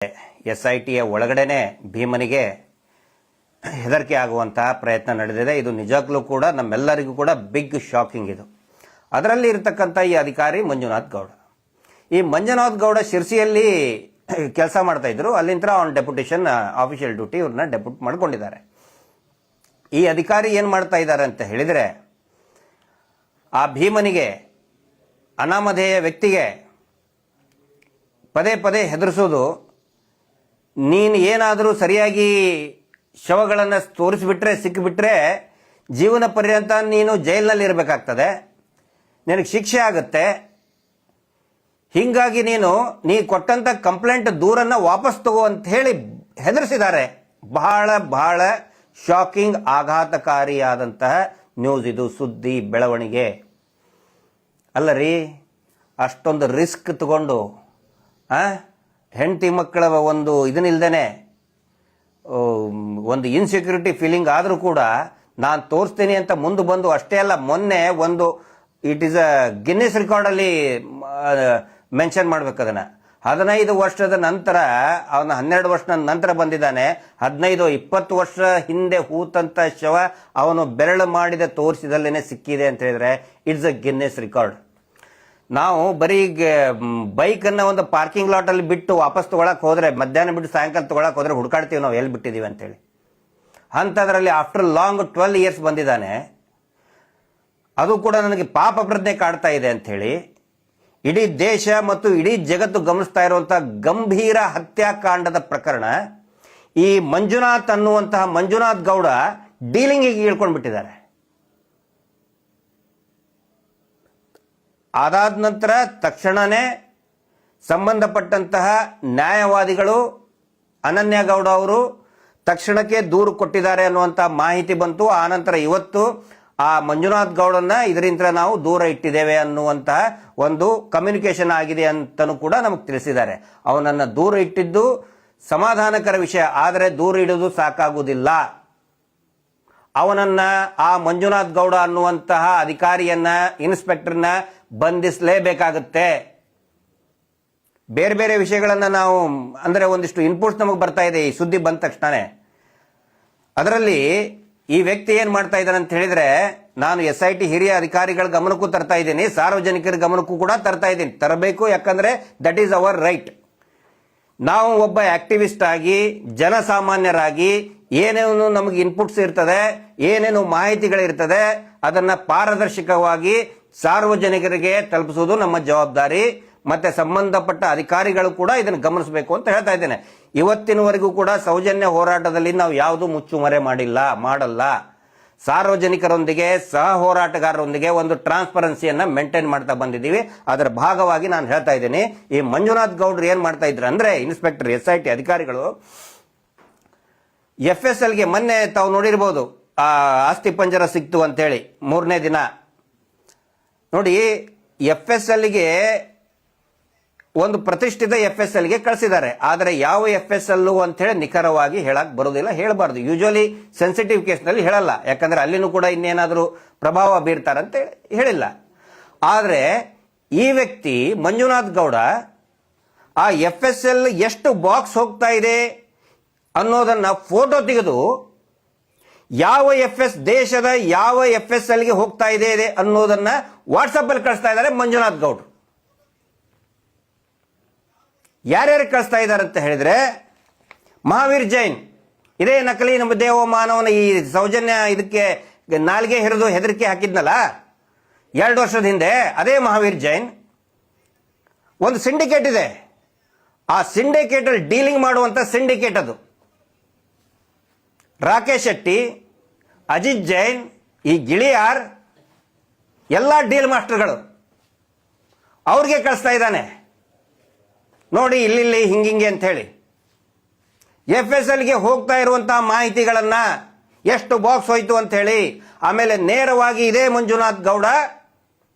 SITಯ ಒಳಗಡೆನೆ ಭೀಮನಿಗೆ ಹೆದರಿಕೆ ಆಗುವಂತಹ ಪ್ರಯತ್ನ ನಡೆದಿದೆ. ಇದು ನಿಜಕ್ಕೂ ಕೂಡ ನಮ್ಮೆಲ್ಲರಿಗೂ ಕೂಡ ಬಿಗ್ ಶಾಕಿಂಗ್. ಇದು ಅದರಲ್ಲಿ ಇರತಕ್ಕಂಥ ಈ ಅಧಿಕಾರಿ ಮಂಜುನಾಥ್ ಗೌಡ. ಈ ಮಂಜುನಾಥ್ ಗೌಡ ಶಿರ್ಸಿಯಲ್ಲಿ ಕೆಲಸ ಮಾಡ್ತಾ ಇದ್ರು. ಅಲ್ಲಿಂದ ಆನ್ ಡೆಪ್ಯುಟೇಷನ್ ಆಫಿಷಿಯಲ್ ಡ್ಯೂಟಿ ಇವ್ರನ್ನ ಡೆಪ್ಯೂಟ್ ಮಾಡ್ಕೊಂಡಿದ್ದಾರೆ. ಈ ಅಧಿಕಾರಿ ಏನು ಮಾಡ್ತಾ ಇದ್ದಾರೆ ಅಂತ ಹೇಳಿದರೆ, ಆ ಭೀಮನಿಗೆ ಅನಾಮಧೇಯ ವ್ಯಕ್ತಿಗೆ ಪದೇ ಪದೇ ಹೆದರಿಸೋದು, ನೀನು ಏನಾದರೂ ಸರಿಯಾಗಿ ಶವಗಳನ್ನು ತೋರಿಸಿಬಿಟ್ರೆ ಸಿಕ್ಕಿಬಿಟ್ರೆ ಜೀವನ ಪರ್ಯಂತ ನೀನು ಜೈಲಿನಲ್ಲಿ ಇರಬೇಕಾಗ್ತದೆ, ನಿನಗೆ ಶಿಕ್ಷೆ ಆಗುತ್ತೆ, ಹೀಗಾಗಿ ನೀ ಕೊಟ್ಟಂತ ಕಂಪ್ಲೇಂಟ್ ದೂರನ್ನು ವಾಪಸ್ ತಗೋ ಅಂತ ಹೇಳಿ ಹೆದರಿಸಿದ್ದಾರೆ. ಬಹಳ ಬಹಳ ಶಾಕಿಂಗ್, ಆಘಾತಕಾರಿಯಾದಂತಹ ನ್ಯೂಸ್ ಇದು, ಸುದ್ದಿ ಬೆಳವಣಿಗೆ. ಅಲ್ಲರಿ, ಅಷ್ಟೊಂದು ರಿಸ್ಕ್ ತಗೊಂಡು ಹೆಂಡತಿ ಮಕ್ಕಳ ಒಂದು ಇದನ್ನಿಲ್ದೇನೆ ಒಂದು ಇನ್ಸೆಕ್ಯೂರಿಟಿ ಫೀಲಿಂಗ್ ಆದರೂ ಕೂಡ ನಾನು ತೋರಿಸ್ತೀನಿ ಅಂತ ಮುಂದೆ ಬಂದು, ಅಷ್ಟೇ ಅಲ್ಲ, ಮೊನ್ನೆ ಒಂದು ಇಟ್ ಈಸ್ ಅ ಗಿನ್ನೆಸ್ ರೆಕಾರ್ಡಲ್ಲಿ ಮೆನ್ಷನ್ ಮಾಡ್ಬೇಕು ಅದನ್ನು. 15 ವರ್ಷದ ನಂತರ, ಅವನ 12 ವರ್ಷದ ನಂತರ ಬಂದಿದ್ದಾನೆ. 15-20 ವರ್ಷ ಹಿಂದೆ ಹೂತಂತ ಶವ ಅವನು ಬೆರಳು ಮಾಡಿದ ತೋರಿಸಿದಲ್ಲೇನೆ ಸಿಕ್ಕಿದೆ ಅಂತ ಹೇಳಿದ್ರೆ ಇಟ್ಸ್ ಅ ಗಿನ್ನೆಸ್ ರೆಕಾರ್ಡ್. ನಾವು ಬರೀ ಬೈಕನ್ನು ಒಂದು ಪಾರ್ಕಿಂಗ್ ಲಾಟಲ್ಲಿ ಬಿಟ್ಟು ವಾಪಸ್ ತೊಗೊಳಕ್ಕೆ ಹೋದರೆ, ಮಧ್ಯಾಹ್ನ ಬಿಟ್ಟು ಸಾಯಂಕಾಲ ತೊಗೊಳಕ್ಕೆ ಹೋದರೆ ಹುಡುಕಾಡ್ತೀವಿ ನಾವು ಎಲ್ಲಿ ಬಿಟ್ಟಿದ್ದೀವಿ ಅಂತೇಳಿ. ಅಂಥದ್ರಲ್ಲಿ ಆಫ್ಟರ್ ಲಾಂಗ್ 12 ಇಯರ್ಸ್ ಬಂದಿದ್ದಾನೆ. ಅದು ಕೂಡ ನನಗೆ ಪಾಪ ಪ್ರಜ್ಞೆ ಕಾಡ್ತಾ ಇದೆ ಅಂಥೇಳಿ ಇಡೀ ದೇಶ ಮತ್ತು ಇಡೀ ಜಗತ್ತು ಗಮನಿಸ್ತಾ ಇರುವಂಥ ಗಂಭೀರ ಹತ್ಯಾಕಾಂಡದ ಪ್ರಕರಣ. ಈ ಮಂಜುನಾಥ್ ಅನ್ನುವಂತಹ ಮಂಜುನಾಥ್ ಗೌಡ ಡೀಲಿಂಗಿಗೆ ಇಳ್ಕೊಂಡು ಬಿಟ್ಟಿದ್ದಾರೆ. ಅದಾದ ನಂತರ ತಕ್ಷಣನೇ ಸಂಬಂಧಪಟ್ಟಂತಹ ನ್ಯಾಯವಾದಿಗಳು ಅನನ್ಯ ಗೌಡ ಅವರು ತಕ್ಷಣಕ್ಕೆ ದೂರು ಕೊಟ್ಟಿದ್ದಾರೆ ಅನ್ನುವಂಥ ಮಾಹಿತಿ ಬಂತು. ಆನಂತರ ಇವತ್ತು ಆ ಮಂಜುನಾಥ್ ಗೌಡನ್ನ ಇದರಿಂದ ನಾವು ದೂರ ಇಟ್ಟಿದ್ದೇವೆ ಅನ್ನುವಂತಹ ಒಂದು ಕಮ್ಯುನಿಕೇಶನ್ ಆಗಿದೆ ಅಂತಲೂ ಕೂಡ ನಮಗೆ ತಿಳಿಸಿದ್ದಾರೆ. ಅವನನ್ನು ದೂರ ಇಟ್ಟಿದ್ದು ಸಮಾಧಾನಕರ ವಿಷಯ, ಆದರೆ ದೂರ ಇಡೋದು ಸಾಕಾಗುವುದಿಲ್ಲ. ಅವನನ್ನ, ಆ ಮಂಜುನಾಥ್ ಗೌಡ ಅನ್ನುವಂತಹ ಅಧಿಕಾರಿಯನ್ನ, ಇನ್ಸ್ಪೆಕ್ಟರ್ನ ಬಂಧಿಸಲೇಬೇಕಾಗುತ್ತೆ. ಬೇರೆ ಬೇರೆ ವಿಷಯಗಳನ್ನು ನಾವು, ಅಂದರೆ ಒಂದಿಷ್ಟು ಇನ್ಪುಟ್ಸ್ ನಮಗೆ ಬರ್ತಾ ಇದೆ ಈ ಸುದ್ದಿ ಬಂದ ತಕ್ಷಣನೇ. ಅದರಲ್ಲಿ ಈ ವ್ಯಕ್ತಿ ಏನು ಮಾಡ್ತಾ ಇದ್ದಾನೆ ಅಂತ ಹೇಳಿದ್ರೆ, ನಾನು SIT ಹಿರಿಯ ಅಧಿಕಾರಿಗಳ ಗಮನಕ್ಕೂ ತರ್ತಾ ಇದ್ದೀನಿ, ಸಾರ್ವಜನಿಕರ ಗಮನಕ್ಕೂ ಕೂಡ ತರ್ತಾ ಇದ್ದೀನಿ. ತರಬೇಕು, ಯಾಕಂದ್ರೆ ದಟ್ ಈಸ್ ಅವರ್ ರೈಟ್. ನಾವು ಒಬ್ಬ ಆಕ್ಟಿವಿಸ್ಟ್ ಆಗಿ, ಜನಸಾಮಾನ್ಯರಾಗಿ ಏನೇನು ನಮಗೆ ಇನ್ಪುಟ್ಸ್ ಇರ್ತದೆ, ಏನೇನು ಮಾಹಿತಿಗಳಿರ್ತದೆ, ಅದನ್ನ ಪಾರದರ್ಶಕವಾಗಿ ಸಾರ್ವಜನಿಕರಿಗೆ ತಲುಪಿಸುವುದು ನಮ್ಮ ಜವಾಬ್ದಾರಿ. ಮತ್ತೆ ಸಂಬಂಧಪಟ್ಟ ಅಧಿಕಾರಿಗಳು ಕೂಡ ಇದನ್ನು ಗಮನಿಸಬೇಕು ಅಂತ ಹೇಳ್ತಾ ಇದ್ದೇನೆ. ಇವತ್ತಿನವರೆಗೂ ಕೂಡ ಸೌಜನ್ಯ ಹೋರಾಟದಲ್ಲಿ ನಾವು ಯಾವುದು ಮುಚ್ಚುಮರೆ ಮಾಡಲ್ಲ. ಸಾರ್ವಜನಿಕರೊಂದಿಗೆ, ಸಹ ಹೋರಾಟಗಾರರೊಂದಿಗೆ ಒಂದು ಟ್ರಾನ್ಸ್ಪರೆನ್ಸಿಯನ್ನ ಮೇಂಟೈನ್ ಮಾಡ್ತಾ ಬಂದಿದ್ದೀವಿ. ಅದರ ಭಾಗವಾಗಿ ನಾನು ಹೇಳ್ತಾ ಇದ್ದೀನಿ, ಈ ಮಂಜುನಾಥ್ ಗೌಡ್ರು ಏನ್ ಮಾಡ್ತಾ ಇದ್ರು ಅಂದ್ರೆ, ಇನ್ಸ್ಪೆಕ್ಟರ್ SIT ಅಧಿಕಾರಿಗಳು FSLಗೆ ಮೊನ್ನೆ ತಾವು ನೋಡಿರ್ಬೋದು, ಆ ಆಸ್ತಿ ಪಂಜರ ಸಿಕ್ತು ಅಂತೇಳಿ 3ನೇ ದಿನ ನೋಡಿ, FSLಗೆ ಒಂದು ಪ್ರತಿಷ್ಠಿತ FSLಗೆ ಕಳಿಸಿದ್ದಾರೆ. ಆದರೆ ಯಾವ FSL ಅಂತ ಹೇಳಿ ನಿಖರವಾಗಿ ಹೇಳಕ್ ಬರೋದಿಲ್ಲ, ಹೇಳಬಾರ್ದು. ಯೂಶುವಲಿ ಸೆನ್ಸಿಟಿವ್ ಕೇಸ್ನಲ್ಲಿ ಹೇಳಲ್ಲ, ಯಾಕಂದ್ರೆ ಅಲ್ಲಿನೂ ಕೂಡ ಇನ್ನೇನಾದರೂ ಪ್ರಭಾವ ಬೀರ್ತಾರಂತ ಹೇಳಿಲ್ಲ. ಆದರೆ ಈ ವ್ಯಕ್ತಿ ಮಂಜುನಾಥ್ ಗೌಡ ಆ FSL ಎಷ್ಟು ಬಾಕ್ಸ್ ಹೋಗ್ತಾ ಇದೆ ಅನ್ನೋದನ್ನ ಫೋಟೋ ತೆಗೆದು ಯಾವ ದೇಶದ ಯಾವ FSLಗೆ ಹೋಗ್ತಾ ಇದೆ ಅನ್ನೋದನ್ನ ವಾಟ್ಸಪ್ ಅಲ್ಲಿ ಕಳಿಸ್ತಾ ಇದ್ದಾರೆ ಮಂಜುನಾಥ್ ಗೌಡ್ರು. ಯಾರ್ಯಾರು ಕಳಿಸ್ತಾ ಇದ್ದಾರೆ ಅಂತ ಹೇಳಿದ್ರೆ, ಮಹಾವೀರ್ ಜೈನ್, ಇದೇ ನಕಲಿ ನಮ್ಮ ದೇವಮಾನವನ ಈ ಸೌಜನ್ಯ ಇದಕ್ಕೆ ನಾಲ್ಗೆ ಹಿರಿದು ಹೆದರಿಕೆ ಹಾಕಿದ್ನಲ್ಲ 2 ವರ್ಷದ ಹಿಂದೆ, ಅದೇ ಮಹಾವೀರ್ ಜೈನ್. ಒಂದು ಸಿಂಡಿಕೇಟ್ ಇದೆ, ಆ ಸಿಂಡಿಕೇಟ್ ಅಲ್ಲಿ ಡೀಲಿಂಗ್ ಮಾಡುವಂತ ಸಿಂಡಿಕೇಟ್ ಅದು. ರಾಕೇಶ್ ಶೆಟ್ಟಿ, ಅಜಿತ್ ಜೈನ್, ಈ ಗಿಳಿಯಾರ್ ಎಲ್ಲ ಡೀಲ್ ಮಾಸ್ಟರ್ಗಳು, ಅವ್ರಿಗೆ ಕಳಿಸ್ತಾ ಇದ್ದಾನೆ. ನೋಡಿ ಇಲ್ಲಿ ಹಿಂಗಿಂಗೆ ಅಂತ ಹೇಳಿ FSLಗೆ ಹೋಗ್ತಾ ಇರುವಂತಹ ಮಾಹಿತಿಗಳನ್ನ, ಎಷ್ಟು ಬಾಕ್ಸ್ ಹೋಯ್ತು ಅಂತ ಹೇಳಿ. ಆಮೇಲೆ ನೇರವಾಗಿ ಇದೇ ಮಂಜುನಾಥ್ ಗೌಡ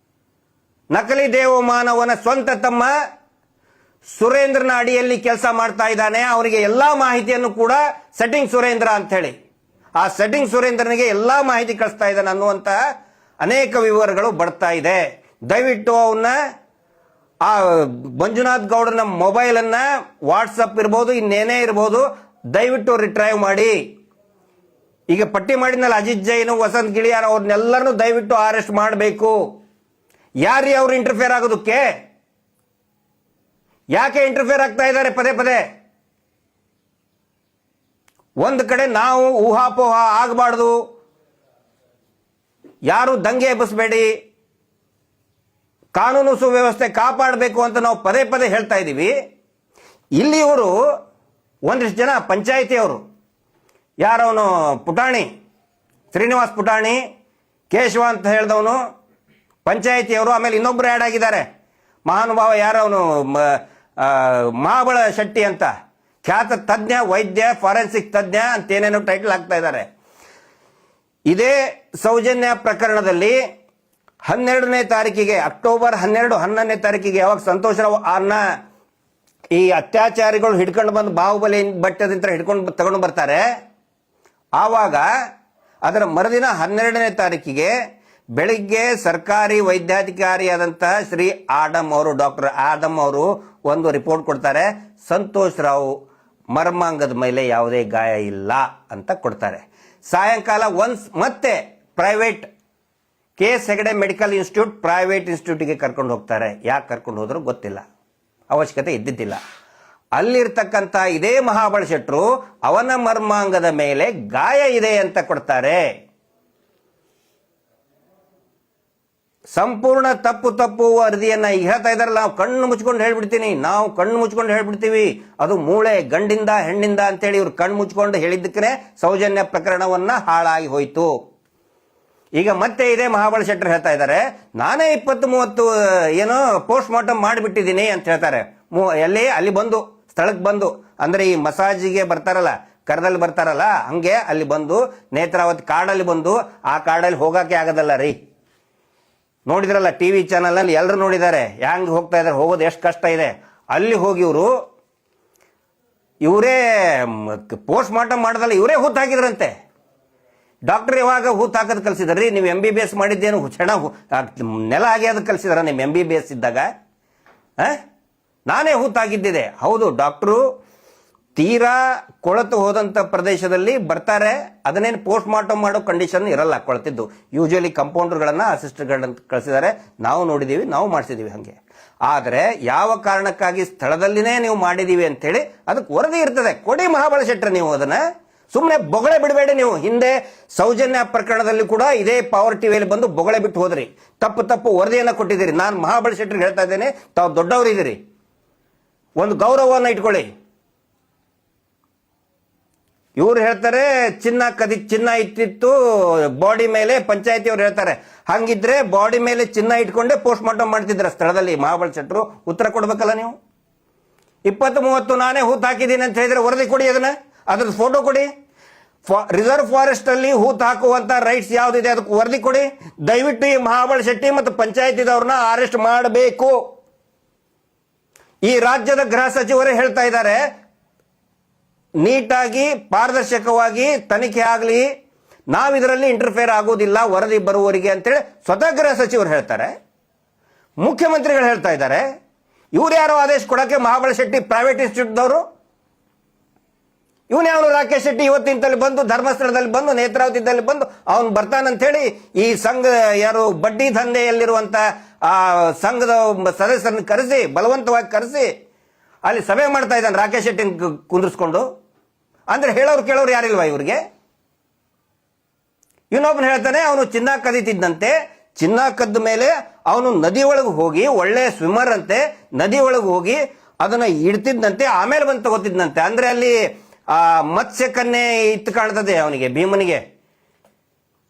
ನಕಲಿ ದೇವಮಾನವನ ಸ್ವಂತ ತಮ್ಮ ಸುರೇಂದ್ರನ ಅಡಿಯಲ್ಲಿ ಕೆಲಸ ಮಾಡ್ತಾ ಇದ್ದಾನೆ. ಅವರಿಗೆ ಎಲ್ಲಾ ಮಾಹಿತಿಯನ್ನು ಕೂಡ ಸೆಟ್ಟಿಂಗ್ ಸುರೇಂದ್ರ ಅಂತ ಹೇಳಿ, ಆ ಸೆಟ್ಟಿಂಗ್ ಸುರೇಂದ್ರನಿಗೆ ಎಲ್ಲಾ ಮಾಹಿತಿ ಕಳಿಸ್ತಾ ಇದ್ದಾನೆ ಅನ್ನುವಂತ ಅನೇಕ ವಿವರಗಳು ಬರ್ತಾ ಇದೆ. ದಯವಿಟ್ಟು ಅವನ್ನ ಆ ಮಂಜುನಾಥ್ ಗೌಡನ ಮೊಬೈಲನ್ನು ವಾಟ್ಸಪ್ ಇರ್ಬೋದು, ಇನ್ನೇನೇ ಇರ್ಬೋದು, ದಯವಿಟ್ಟು ರಿಟ್ರೈವ್ ಮಾಡಿ. ಈಗ ಪಟ್ಟಿ ಮಾಡಿದ್ನಲ್ಲ ಅಜಿತ್ ಜೈನ್, ವಸಂತ್ ಗಿಳಿಯಾರ್, ಅವ್ರನ್ನೆಲ್ಲರನ್ನೂ ದಯವಿಟ್ಟು ಅರೆಸ್ಟ್ ಮಾಡಬೇಕು. ಯಾರೀ ಅವ್ರು ಇಂಟರ್ಫಿಯರ್ ಆಗೋದಕ್ಕೆ? ಯಾಕೆ ಇಂಟರ್ಫಿಯರ್ ಆಗ್ತಾ ಇದ್ದಾರೆ ಪದೇ ಪದೇ? ಒಂದು ಕಡೆ ನಾವು ಊಹಾಪೋಹ ಆಗಬಾರ್ದು, ಯಾರು ದಂಗೆ ಎಬ್ಬಿಸಬೇಡಿ, ಕಾನೂನು ಸುವ್ಯವಸ್ಥೆ ಕಾಪಾಡಬೇಕು ಅಂತ ನಾವು ಪದೇ ಪದೇ ಹೇಳ್ತಾ ಇದ್ದೀವಿ. ಇಲ್ಲಿ ಇವರು ಒಂದಿಷ್ಟು ಜನ ಪಂಚಾಯಿತಿಯವರು, ಯಾರವನು ಪುಟಾಣಿ, ಶ್ರೀನಿವಾಸ್ ಪುಟಾಣಿ, ಕೇಶವ ಅಂತ ಹೇಳಿದವನು ಪಂಚಾಯಿತಿಯವರು, ಆಮೇಲೆ ಇನ್ನೊಬ್ಬರು ಆ್ಯಡ್ ಆಗಿದ್ದಾರೆ ಮಹಾನುಭಾವ, ಯಾರವನು ಮಹಾಬಳ ಶೆಟ್ಟಿ ಅಂತ, ಖ್ಯಾತ ತಜ್ಞ ವೈದ್ಯ, ಫಾರೆನ್ಸಿಕ್ ತಜ್ಞ ಅಂತ ಏನೇನೋ ಟೈಟಲ್ ಹಾಕ್ತಾ ಇದ್ದಾರೆ. ಇದೇ ಸೌಜನ್ಯ ಪ್ರಕರಣದಲ್ಲಿ 12ನೇ ತಾರೀಕಿಗೆ, ಅಕ್ಟೋಬರ್ 12, 11ನೇ ತಾರೀಕಿಗೆ, ಯಾವಾಗ ಸಂತೋಷ್ ರಾವ್ ಅನ್ನ ಈ ಅತ್ಯಾಚಾರಿಗಳು ಹಿಡ್ಕೊಂಡು ಬಂದು ಬಾಹುಬಲಿ ಬಟ್ಟದಿಂದ ಹಿಡ್ಕೊಂಡು ತಗೊಂಡು ಬರ್ತಾರೆ, ಆವಾಗ ಅದರ ಮರುದಿನ 12ನೇ ತಾರೀಕಿಗೆ ಬೆಳಿಗ್ಗೆ ಸರ್ಕಾರಿ ವೈದ್ಯಾಧಿಕಾರಿಯಾದಂತಹ ಶ್ರೀ ಆಡಮ್ ಅವರು, ಡಾಕ್ಟರ್ ಆಡಮ್ ಅವರು ಒಂದು ರಿಪೋರ್ಟ್ ಕೊಡ್ತಾರೆ. ಸಂತೋಷ್ ರಾವ್ ಮರ್ಮಾಂಗದ ಮೇಲೆ ಯಾವುದೇ ಗಾಯ ಇಲ್ಲ ಅಂತ ಕೊಡ್ತಾರೆ. ಸಾಯಂಕಾಲ ಮತ್ತೆ private KS Hegde medical institute private ಇನ್ಸ್ಟಿಟ್ಯೂಟ್ಗೆ ಕರ್ಕೊಂಡು ಹೋಗ್ತಾರೆ. ಯಾಕೆ ಕರ್ಕೊಂಡು ಹೋದ್ರು ಗೊತ್ತಿಲ್ಲ, ಅವಶ್ಯಕತೆ ಇದ್ದಿದ್ದಿಲ್ಲ. ಅಲ್ಲಿರ್ತಕ್ಕಂಥ ಇದೇ ಮಹಾಬಳ ಶೆಟ್ರು ಅವನ ಮರ್ಮಾಂಗದ ಮೇಲೆ ಗಾಯ ಇದೆ ಅಂತ ಕೊಡ್ತಾರೆ. ಸಂಪೂರ್ಣ ತಪ್ಪು ವರದಿಯನ್ನ ಈಗ ಹೇಳ್ತಾ ಇದಾರಲ್ಲ, ನಾವು ಕಣ್ಣು ಮುಚ್ಕೊಂಡು ಹೇಳ್ಬಿಡ್ತೀನಿ, ನಾವು ಕಣ್ಣು ಮುಚ್ಕೊಂಡು ಹೇಳ್ಬಿಡ್ತೀವಿ, ಅದು ಮೂಳೆ ಗಂಡಿಂದ ಹೆಣ್ಣಿಂದ ಅಂತೇಳಿ ಇವ್ರು ಕಣ್ಣು ಮುಚ್ಕೊಂಡು ಹೇಳಿದ್ದಕ್ಕೆ ಸೌಜನ್ಯ ಪ್ರಕರಣವನ್ನ ಹಾಳಾಗಿ ಹೋಯ್ತು. ಈಗ ಮತ್ತೆ ಇದೇ ಮಹಾಬಳ ಶೆಟ್ಟರ್ ಹೇಳ್ತಾ ಇದ್ದಾರೆ, ನಾನೇ 20-30 ಏನೋ ಪೋಸ್ಟ್ ಮಾರ್ಟಮ್ ಮಾಡಿಬಿಟ್ಟಿದ್ದೀನಿ ಅಂತ ಹೇಳ್ತಾರೆ. ಎಲ್ಲಿ? ಅಲ್ಲಿ ಬಂದು ಸ್ಥಳಕ್ಕೆ ಬಂದು, ಅಂದ್ರೆ ಈ ಮಸಾಜಿಗೆ ಬರ್ತಾರಲ್ಲ, ಕರದಲ್ಲಿ ಬರ್ತಾರಲ್ಲ, ಹಂಗೆ ಅಲ್ಲಿ ಬಂದು ನೇತ್ರಾವತಿ ಕಾಡಲ್ಲಿ ಬಂದು, ಆ ಕಾಡಲ್ಲಿ ಹೋಗಕ್ಕೆ ಆಗೋದಲ್ಲ ರೀ. ನೋಡಿದ್ರಲ್ಲ TV ಚಾನಲ್ನಲ್ಲಿ ಎಲ್ಲರೂ ನೋಡಿದ್ದಾರೆ ಹೆಂಗ್ ಹೋಗ್ತಾ ಇದ್ದಾರೆ, ಹೋಗೋದು ಎಷ್ಟು ಕಷ್ಟ ಇದೆ. ಅಲ್ಲಿ ಹೋಗಿ ಇವರೇ ಪೋಸ್ಟ್ ಮಾರ್ಟಮ್ ಮಾಡೋದಲ್ಲ, ಇವರೇ ಹೂತ್ ಹಾಕಿದ್ರಂತೆ. ಡಾಕ್ಟರ್ ಯಾವಾಗ ಹೂತ್ ಹಾಕೋದು ಕಲಿಸಿದ್ರಿ? ನೀವು MBBS ಮಾಡಿದ್ದೇನು ಕ್ಷಣ ನೆಲ ಆಗಿ ಅದು ಕಲಿಸಿದಾರ ನಿಮ್ಮ MBBS ಇದ್ದಾಗ? ನಾನೇ ಹೂತ್ ಹಾಕಿದ್ದಿದೆ. ಹೌದು, ಡಾಕ್ಟ್ರು ತೀರಾ ಕೊಳತು ಹೋದಂಥ ಪ್ರದೇಶದಲ್ಲಿ ಬರ್ತಾರೆ, ಅದನ್ನೇನು ಪೋಸ್ಟ್ ಮಾರ್ಟಮ್ ಮಾಡೋ ಕಂಡೀಷನ್ ಇರಲ್ಲ ಕೊಳತಿದ್ದು. ಯೂಶಲಿ ಕಂಪೌಂಡರ್ಗಳನ್ನು ಅಸಿಸ್ಟೆಂಟ್ಗಳನ್ನ ಕಳಿಸಿದ್ದಾರೆ, ನಾವು ನೋಡಿದ್ದೀವಿ, ನಾವು ಮಾಡಿಸಿದ್ದೀವಿ ಹಾಗೆ. ಆದರೆ ಯಾವ ಕಾರಣಕ್ಕಾಗಿ ಸ್ಥಳದಲ್ಲಿನೇ ನೀವು ಮಾಡಿದ್ದೀವಿ ಅಂತೇಳಿ ಅದಕ್ಕೆ ವರದಿ ಇರ್ತದೆ, ಕೊಡಿ ಮಹಾಬಳ ಶೆಟ್ರ. ನೀವು ಅದನ್ನು ಸುಮ್ಮನೆ ಬೊಗಳೆ ಬಿಡಬೇಡಿ. ನೀವು ಹಿಂದೆ ಸೌಜನ್ಯ ಪ್ರಕರಣದಲ್ಲಿ ಕೂಡ ಇದೇ ಪವರ್ ಟಿವಿಯಲ್ಲಿ ಬಂದು ಬೊಗಳೆ ಬಿಟ್ಟು ಹೋದ್ರಿ, ತಪ್ಪು ವರದಿಯನ್ನು ಕೊಟ್ಟಿದ್ದೀರಿ. ನಾನು ಮಹಾಬಳ ಶೆಟ್ರಿಗೆ ಹೇಳ್ತಾ ಇದ್ದೇನೆ, ತಾವು ದೊಡ್ಡವರಿದ್ದೀರಿ, ಒಂದು ಗೌರವವನ್ನು ಇಟ್ಕೊಳ್ಳಿ. ಇವ್ರು ಹೇಳ್ತಾರೆ ಚಿನ್ನ ಇತ್ತಿತ್ತು ಬಾಡಿ ಮೇಲೆ, ಪಂಚಾಯತಿಯವ್ರು ಹೇಳ್ತಾರೆ ಹಂಗಿದ್ರೆ ಬಾಡಿ ಮೇಲೆ ಚಿನ್ನ ಇಟ್ಕೊಂಡೆ ಪೋಸ್ಟ್ ಮಾರ್ಟಮ್ ಮಾಡ್ತಿದ್ರ ಸ್ಥಳದಲ್ಲಿ. ಮಹಾಬಳ ಶೆಟ್ರು ಉತ್ತರ ಕೊಡ್ಬೇಕಲ್ಲ ನೀವು. 20-30 ನಾನೇ ಹೂತ್ ಹಾಕಿದ್ದೀನಿ ಅಂತ ಹೇಳಿದ್ರೆ ವರದಿ ಕೊಡಿ, ಅದ್ರದ್ದು ಫೋಟೋ ಕೊಡಿ. ರಿಸರ್ವ್ ಫಾರೆಸ್ಟ್ ಅಲ್ಲಿ ಹೂತ್ ಹಾಕುವಂತ ರೈಟ್ಸ್ ಯಾವ್ದಿದೆ ಅದಕ್ಕೆ ವರದಿ ಕೊಡಿ. ದಯವಿಟ್ಟು ಈ ಮಹಾಬಳ ಶೆಟ್ಟಿ ಮತ್ತು ಪಂಚಾಯತಿದವ್ರನ್ನ ಅರೆಸ್ಟ್ ಮಾಡಬೇಕು. ಈ ರಾಜ್ಯದ ಗೃಹ ಸಚಿವರೇ ಹೇಳ್ತಾ ಇದ್ದಾರೆ, ನೀಟಾಗಿ ಪಾರದರ್ಶಕವಾಗಿ ತನಿಖೆ ಆಗಲಿ, ನಾವಿದರಲ್ಲಿ ಇಂಟರ್ಫಿಯರ್ ಆಗೋದಿಲ್ಲ ವರದಿ ಬರುವವರಿಗೆ ಅಂತೇಳಿ ಸ್ವತಃ ಗೃಹ ಸಚಿವರು ಹೇಳ್ತಾರೆ, ಮುಖ್ಯಮಂತ್ರಿಗಳು ಹೇಳ್ತಾ ಇದ್ದಾರೆ. ಇವ್ರು ಯಾರೋ ಆದೇಶ ಕೊಡಕ್ಕೆ? ಮಹಾಬಳ ಶೆಟ್ಟಿ ಪ್ರೈವೇಟ್ ಇನ್ಸ್ಟಿಟ್ಯೂಟ್ದವರು. ಇವನ್ಯಾವನು ರಾಕೇಶ್ ಶೆಟ್ಟಿ ಇವತ್ತಿನಲ್ಲಿ ಬಂದು ಧರ್ಮಸ್ಥಳದಲ್ಲಿ ಬಂದು ನೇತ್ರಾವತಿದಲ್ಲಿ ಬಂದು ಅವನು ಬರ್ತಾನಂತ ಹೇಳಿ ಈ ಸಂಘ ಯಾರು ಬಡ್ಡಿ ದಂಧೆಯಲ್ಲಿರುವಂತ ಆ ಸಂಘದ ಸದಸ್ಯರನ್ನು ಕರೆಸಿ, ಬಲವಂತವಾಗಿ ಕರೆಸಿ ಅಲ್ಲಿ ಸಭೆ ಮಾಡ್ತಾ ಇದ್ದಾನೆ ರಾಕೇಶ್ ಶೆಟ್ಟಿ ಕುಂದಿರಿಸ್ಕೊಂಡು. ಅಂದ್ರೆ ಹೇಳೋರು ಕೇಳೋರು ಯಾರಿಲ್ವಾ ಇವ್ರಿಗೆ? ಇವನೊಬ್ಬನು ಹೇಳ್ತಾನೆ ಅವನು ಚಿನ್ನ ಕದೀತಿದ್ದಂತೆ, ಚಿನ್ನ ಕದ್ದ ಮೇಲೆ ಅವನು ನದಿ ಒಳಗೆ ಹೋಗಿ, ಒಳ್ಳೆ ಸ್ವಿಮ್ಮರ್ ಅಂತೆ, ನದಿ ಒಳಗೆ ಹೋಗಿ ಅದನ್ನ ಇಡ್ತಿದ್ದಂತೆ, ಆಮೇಲೆ ಬಂದು ತಗೋತಿದ್ದಂತೆ. ಅಂದ್ರೆ ಅಲ್ಲಿ ಆ ಮತ್ಸ್ಯ ಕನ್ಯೆ ಇತ್ತು ಕಾಣ್ತದೆ ಅವನಿಗೆ, ಭೀಮನಿಗೆ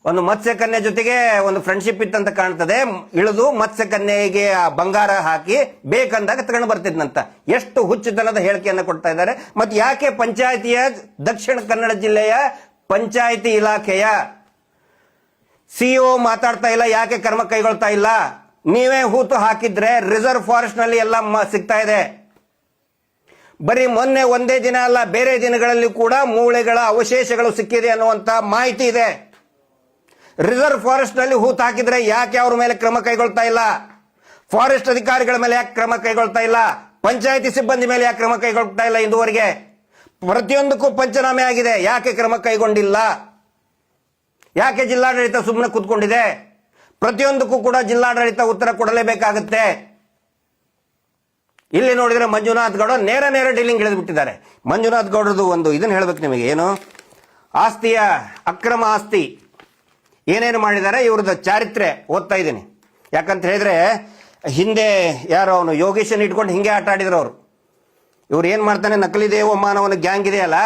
ಒಂದು ಮತ್ಸ್ಯ ಕನ್ಯೆ ಜೊತೆಗೆ ಒಂದು ಫ್ರೆಂಡ್ಶಿಪ್ ಇತ್ತಂತ ಕಾಣ್ತದೆ. ಇಳಿದು ಮತ್ಸ್ಯ ಕನ್ಯೆಗೆ ಬಂಗಾರ ಹಾಕಿ ಬೇಕಂದಾಗ ತಗೊಂಡು ಬರ್ತಿದ್ನಂತ. ಎಷ್ಟು ಹುಚ್ಚುತನದ ಹೇಳಿಕೆಯನ್ನು ಕೊಡ್ತಾ ಇದ್ದಾರೆ. ಮತ್ತೆ ಯಾಕೆ ಪಂಚಾಯಿತಿಯ ದಕ್ಷಿಣ ಕನ್ನಡ ಜಿಲ್ಲೆಯ ಪಂಚಾಯಿತಿ ಇಲಾಖೆಯ CEO ಮಾತಾಡ್ತಾ ಇಲ್ಲ? ಯಾಕೆ ಕ್ರಮ ಕೈಗೊಳ್ತಾ ಇಲ್ಲ? ನೀವೇ ಹೂತು ಹಾಕಿದ್ರೆ ರಿಸರ್ವ್ ಫಾರೆಸ್ಟ್ ನಲ್ಲಿ ಎಲ್ಲ ಸಿಗ್ತಾ ಇದೆ. ಬರೀ ಮೊನ್ನೆ ಒಂದೇ ದಿನ ಅಲ್ಲ, ಬೇರೆ ದಿನಗಳಲ್ಲಿ ಕೂಡ ಮೂಳೆಗಳ ಅವಶೇಷಗಳು ಸಿಕ್ಕಿದೆ ಅನ್ನುವಂತ ಮಾಹಿತಿ ಇದೆ. ರಿಸರ್ವ್ ಫಾರೆಸ್ಟ್ ನಲ್ಲಿ ಹೂತು ಹಾಕಿದ್ರೆ ಯಾಕೆ ಅವ್ರ ಮೇಲೆ ಕ್ರಮ ಕೈಗೊಳ್ತಾ ಇಲ್ಲ? ಫಾರೆಸ್ಟ್ ಅಧಿಕಾರಿಗಳ ಮೇಲೆ ಯಾಕೆ ಕ್ರಮ ಕೈಗೊಳ್ತಾ ಇಲ್ಲ? ಪಂಚಾಯಿತಿ ಸಿಬ್ಬಂದಿ ಮೇಲೆ ಯಾಕೆ ಕ್ರಮ ಕೈಗೊಳ್ತಾ ಇಲ್ಲ? ಇಂದುವರೆಗೆ ಪ್ರತಿಯೊಂದಕ್ಕೂ ಪಂಚನಾಮೆ ಆಗಿದೆ, ಯಾಕೆ ಕ್ರಮ ಕೈಗೊಂಡಿಲ್ಲ? ಯಾಕೆ ಜಿಲ್ಲಾಡಳಿತ ಸುಮ್ಮನೆ ಕೂತ್ಕೊಂಡಿದೆ? ಪ್ರತಿಯೊಂದಕ್ಕೂ ಕೂಡ ಜಿಲ್ಲಾಡಳಿತ ಉತ್ತರ ಕೊಡಲೇಬೇಕಾಗುತ್ತೆ. ಇಲ್ಲಿ ನೋಡಿದ್ರೆ ಮಂಜುನಾಥ್ ಗೌಡ ನೇರ ಡೀಲಿಂಗ್ ಹಿಡಿದುಬಿಟ್ಟಿದ್ದಾರೆ. ಮಂಜುನಾಥ್ ಗೌಡರದು ಒಂದು ಇದನ್ನು ಹೇಳ್ಬೇಕು ನಿಮಗೆ, ಏನು ಆಸ್ತಿಯ ಅಕ್ರಮ ಆಸ್ತಿ ಏನೇನು ಮಾಡಿದ್ದಾರೆ, ಇವ್ರದ್ದು ಚಾರಿತ್ರೆ ಓದ್ತಾ ಇದ್ದೀನಿ. ಯಾಕಂತ ಹೇಳಿದ್ರೆ ಹಿಂದೆ ಯಾರೋ ಅವನು ಯೋಗೇಶನ್ ಇಟ್ಕೊಂಡು ಹಿಂಗೆ ಆಟ ಆಡಿದ್ರು ಅವರು. ಇವ್ರು ಏನು ಮಾಡ್ತಾನೆ, ನಕಲಿ ದೇವಮಾನವನ ಗ್ಯಾಂಗ್ ಇದೆಯಲ್ಲ,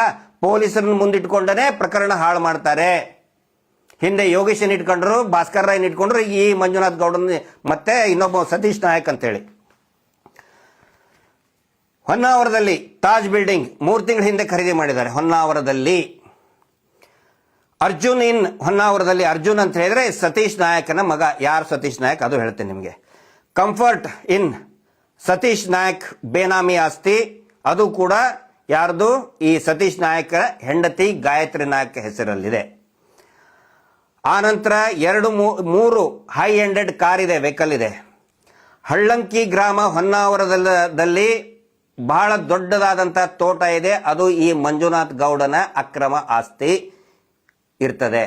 ಪೊಲೀಸರನ್ನ ಮುಂದಿಟ್ಕೊಂಡೇ ಪ್ರಕರಣ ಹಾಳು ಮಾಡ್ತಾರೆ. ಹಿಂದೆ ಯೋಗೇಶನ್ ಇಟ್ಕೊಂಡ್ರು, ಭಾಸ್ಕರ್ ರಾಯ್ನ ಇಟ್ಕೊಂಡ್ರು, ಈ ಮಂಜುನಾಥ್ ಗೌಡನ ಮತ್ತೆ ಇನ್ನೊಬ್ಬ ಸತೀಶ್ ನಾಯಕ್ ಅಂತೇಳಿ. ಹೊನ್ನಾವರದಲ್ಲಿ ತಾಜ್ ಬಿಲ್ಡಿಂಗ್ 3 ತಿಂಗಳ ಹಿಂದೆ ಖರೀದಿ ಮಾಡಿದ್ದಾರೆ. ಹೊನ್ನಾವರದಲ್ಲಿ ಅರ್ಜುನ್ ಇನ್ ಹೊನ್ನಾವರದಲ್ಲಿ ಅರ್ಜುನ್ ಅಂತ ಹೇಳಿದ್ರೆ ಸತೀಶ್ ನಾಯಕನ ಮಗ. ಯಾರು ಸತೀಶ್ ನಾಯಕ್ ಅದು ಹೇಳ್ತೇನೆ ನಿಮಗೆ. ಕಂಫರ್ಟ್ ಇನ್ ಸತೀಶ್ ನಾಯಕ್ ಬೇನಾಮಿ ಆಸ್ತಿ, ಅದು ಕೂಡ ಯಾರ್ದು? ಈ ಸತೀಶ್ ನಾಯಕ ಹೆಂಡತಿ ಗಾಯತ್ರಿ ನಾಯಕ್ ಹೆಸರಲ್ಲಿದೆ. ಆನಂತರ 2-3 ಹೈ ಎಂಡೆಡ್ ಕಾರ್ ಇದೆ, ವೆಹಿಕಲ್ ಇದೆ. ಹಳ್ಳಂಕಿ ಗ್ರಾಮ ಹೊನ್ನಾವರದಲ್ಲಿ ಬಹಳ ದೊಡ್ಡದಾದಂಥ ತೋಟ ಇದೆ, ಅದು ಈ ಮಂಜುನಾಥ್ ಗೌಡನ ಅಕ್ರಮ ಆಸ್ತಿ ಇರ್ತದೆ.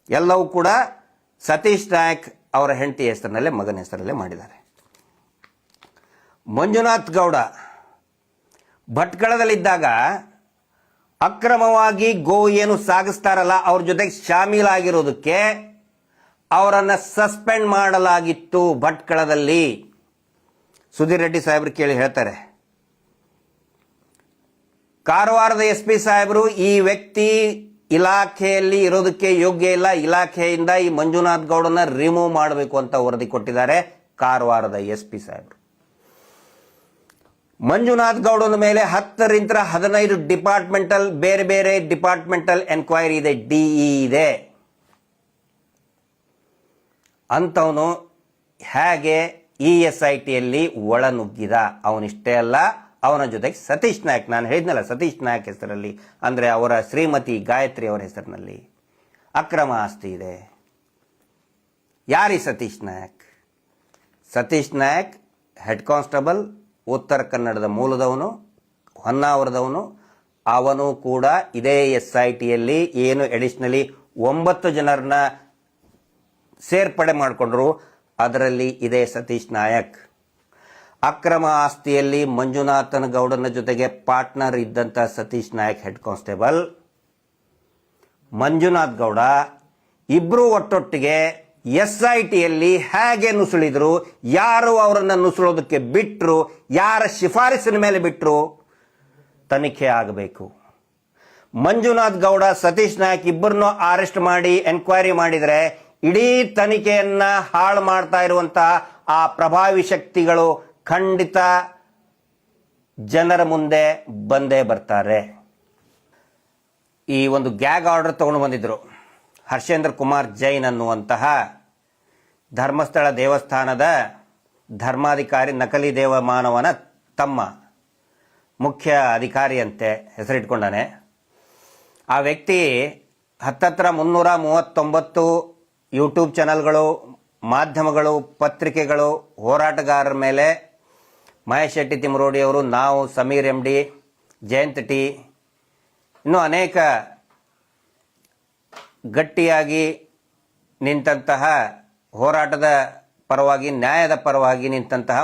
ಎಲ್ಲವೂ ಕೂಡ ಸತೀಶ್ ನಾಯಕ್ ಅವರ ಹೆಂಡತಿ ಹೆಸರಿನಲ್ಲೇ, ಮಗನ ಹೆಸರಲ್ಲೇ ಮಾಡಿದ್ದಾರೆ. ಮಂಜುನಾಥ್ ಗೌಡ ಭಟ್ಕಳದಲ್ಲಿದ್ದಾಗ ಅಕ್ರಮವಾಗಿ ಗೋ ಏನು ಸಾಗಿಸ್ತಾರಲ್ಲ ಅವ್ರ ಜೊತೆಗೆ ಶಾಮೀಲಾಗಿರೋದಕ್ಕೆ ಅವರನ್ನು ಸಸ್ಪೆಂಡ್ ಮಾಡಲಾಗಿತ್ತು ಭಟ್ಕಳದಲ್ಲಿ. ಸುಧೀರ್ ರೆಡ್ಡಿ ಸಾಹೇಬ್ರು ಕೇಳಿ ಹೇಳ್ತಾರೆ. ಕಾರವಾರದ SP ಸಾಹೇಬರು ಈ ವ್ಯಕ್ತಿ ಇಲಾಖೆಯಲ್ಲಿ ಇರೋದಕ್ಕೆ ಯೋಗ್ಯ ಇಲ್ಲ, ಇಲಾಖೆಯಿಂದ ಈ ಮಂಜುನಾಥ್ ಗೌಡನ ರಿಮೂವ್ ಮಾಡಬೇಕು ಅಂತ ವರದಿ ಕೊಟ್ಟಿದ್ದಾರೆ ಕಾರವಾರದ SP ಸಾಹೇಬರು. ಮಂಜುನಾಥ್ ಗೌಡನ ಮೇಲೆ 10ರಿಂದ 15 ಡಿಪಾರ್ಟ್ಮೆಂಟಲ್ ಬೇರೆ ಡಿಪಾರ್ಟ್ಮೆಂಟಲ್ ಎನ್ಕ್ವೈರಿ ಇದೆ, DE ಇದೆ. ಅಂತವನು ಹೇಗೆ ESITಯಲ್ಲಿ ಒಳನುಗ್ಗಿದ? ಅವನಿಷ್ಟೇ ಅಲ್ಲ, ಅವನ ಜೊತೆಗೆ ಸತೀಶ್ ನಾಯಕ್, ನಾನು ಹೇಳಿದ್ನಲ್ಲ ಸತೀಶ್ ನಾಯಕ್ ಹೆಸರಲ್ಲಿ, ಅಂದರೆ ಅವರ ಶ್ರೀಮತಿ ಗಾಯತ್ರಿ ಅವರ ಹೆಸರಿನಲ್ಲಿ ಅಕ್ರಮ ಆಸ್ತಿ ಇದೆ. ಯಾರಿ ಸತೀಶ್ ನಾಯಕ್? ಸತೀಶ್ ನಾಯಕ್ ಹೆಡ್ ಕಾನ್ಸ್ಟೇಬಲ್, ಉತ್ತರ ಕನ್ನಡದ ಮೂಲದವನು, ಹೊನ್ನಾವರದವನು. ಅವನು ಕೂಡ ಇದೇ SITಯಲ್ಲಿ ಏನು ಎಡಿಷನಲಿ 9 ಜನರನ್ನ ಸೇರ್ಪಡೆ ಮಾಡಿಕೊಂಡ್ರು, ಅದರಲ್ಲಿ ಇದೇ ಸತೀಶ್ ನಾಯಕ್. ಅಕ್ರಮ ಆಸ್ತಿಯಲ್ಲಿ ಮಂಜುನಾಥನ್ ಗೌಡನ ಜೊತೆಗೆ ಪಾರ್ಟ್ನರ್ ಇದ್ದಂಥ ಸತೀಶ್ ನಾಯಕ್ ಹೆಡ್ ಕಾನ್ಸ್ಟೇಬಲ್, ಮಂಜುನಾಥ್ ಗೌಡ ಇಬ್ಬರು ಒಟ್ಟೊಟ್ಟಿಗೆ SITಯಲ್ಲಿ ಹೇಗೆ ನುಸುಳಿದ್ರು, ಯಾರು ಅವರನ್ನು ನುಸುಳೋದಕ್ಕೆ ಬಿಟ್ಟರು, ಯಾರ ಶಿಫಾರಸಿನ ಮೇಲೆ ಬಿಟ್ಟರು, ತನಿಖೆ ಆಗಬೇಕು. ಮಂಜುನಾಥ್ ಗೌಡ ಸತೀಶ್ ನಾಯಕ್ ಇಬ್ಬರನ್ನು ಅರೆಸ್ಟ್ ಮಾಡಿ ಎನ್ಕ್ವೈರಿ ಮಾಡಿದರೆ ಇಡೀ ತನಿಖೆಯನ್ನ ಹಾಳು ಮಾಡ್ತಾ ಇರುವಂತಹ ಆ ಪ್ರಭಾವಿ ಶಕ್ತಿಗಳು ಖಂಡಿತ ಜನರ ಮುಂದೆ ಬಂದೇ ಬರ್ತಾರೆ. ಈ ಒಂದು ಗ್ಯಾಗ್ ಆರ್ಡರ್ ತಗೊಂಡು ಬಂದಿದ್ರು ಹರ್ಷೇಂದ್ರ ಕುಮಾರ್ ಜೈನ್ ಅನ್ನುವಂತಹ ಧರ್ಮಸ್ಥಳ ದೇವಸ್ಥಾನದ ಧರ್ಮಾಧಿಕಾರಿ, ನಕಲಿ ದೇವಮಾನವನ ತಮ್ಮ, ಮುಖ್ಯ ಅಧಿಕಾರಿಯಂತೆ ಹೆಸರಿಟ್ಕೊಂಡಾನೆ. ಆ ವ್ಯಕ್ತಿ ಹತ್ತತ್ರ 339 ಯೂಟ್ಯೂಬ್ ಚಾನಲ್ಗಳು, ಮಾಧ್ಯಮಗಳು, ಪತ್ರಿಕೆಗಳು, ಹೋರಾಟಗಾರರ ಮೇಲೆ ಮಹೇಶ್ ಶೆಟ್ಟಿ ತಿಮರೋಡಿ ಅವರು, ನಾವು, ಸಮೀರ್ MD, ಜಯಂತ್ T, ಇನ್ನೂ ಅನೇಕ ಗಟ್ಟಿಯಾಗಿ ನಿಂತಹ ಹೋರಾಟದ ಪರವಾಗಿ, ನ್ಯಾಯದ ಪರವಾಗಿ ನಿಂತಹ